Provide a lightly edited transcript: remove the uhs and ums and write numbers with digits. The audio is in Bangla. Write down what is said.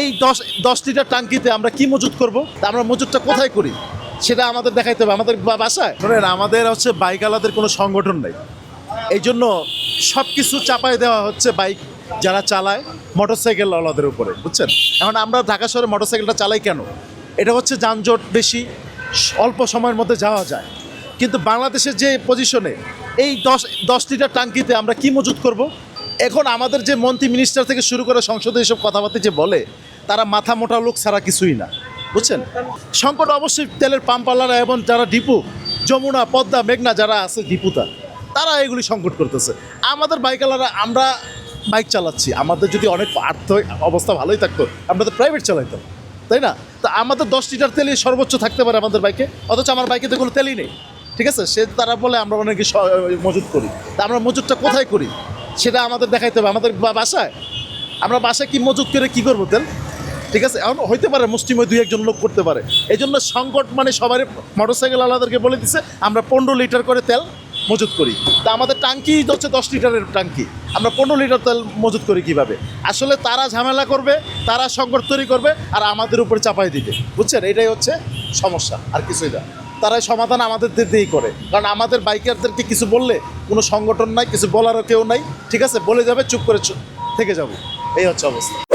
এই 10 লিটার টাঙ্কিতে আমরা কি মজুত করব, তা আমরা মজুতটা কোথায় করি সেটা আমাদের দেখাইতে হবে আমাদের বাসায়। শোনেন, আমাদের হচ্ছে বাইকওয়ালাদের কোনো সংগঠন নেই, এই জন্য সব কিছু চাপায় দেওয়া হচ্ছে বাইক যারা চালায় মোটরসাইকেলওয়ালাদের উপরে, বুঝছেন। এখন আমরা ঢাকা শহরে মোটরসাইকেলটা চালাই কেন? এটা হচ্ছে যানজট বেশি, অল্প সময়ের মধ্যে যাওয়া যায়। কিন্তু বাংলাদেশের যে পজিশনে এই 10 লিটার টাঙ্কিতে আমরা কি মজুত করব, এখন আমাদের যে মন্ত্রী মিনিস্টার থেকে শুরু করে সংসদে এইসব কথাবার্তা যে বলে, তারা মাথা মোটা লোক ছাড়া কিছুই না, বুঝছেন। সংকট অবশ্যই তেলের পাম্পওয়ালারা এবং যারা ডিপু, যমুনা, পদ্মা, মেঘনা যারা আছে ডিপুতা, তারা এগুলি সংকট করতেছে। আমাদের বাইকওয়ালারা, আমরা বাইক চালাচ্ছি, আমাদের যদি অনেক আর্থিক অবস্থা ভালোই থাকতো আমরা তো প্রাইভেট চালাইতাম, তাই না? তো আমাদের 10 লিটার তেলই সর্বোচ্চ থাকতে পারে আমাদের বাইকে, অথচ আমার বাইকে তো কোনো তেলই নেই, ঠিক আছে। সে তারা বলে আমরা অনেকে মজুত করি, তা আমরা মজুতটা কোথায় করি সেটা আমাদের দেখাইতে হবে আমাদের বাসায়। আমরা বাসায় কি মজুত করে কি করবো তেল, ঠিক আছে। এখন হইতে পারে মুষ্টিময় 2-1 লোক করতে পারে, এই জন্য সংকট মানে সবারই মোটরসাইকেল আলাদাকে বলে দিছে আমরা 15 লিটার করে তেল মজুত করি। তা আমাদের টাঙ্কি হচ্ছে 10 লিটারের টাঙ্কি, আমরা 15 লিটার তেল মজুত করি কিভাবে? আসলে তারা ঝামেলা করবে, তারা সংকট তৈরি করবে আর আমাদের উপরে চাপাই দিবে, বুঝছেন। এটাই হচ্ছে সমস্যা, আর কিছুই না। তারাই সমাধান আমাদের দিয়েই করে, কারণ আমাদের বাইকারদেরকে কিছু বললে কোনো সংগঠন নাই, কিছু বলারও কেউ নাই, ঠিক আছে। বলে যাবে, চুপ করে থেকে যাবো, এই হচ্ছে অবস্থা।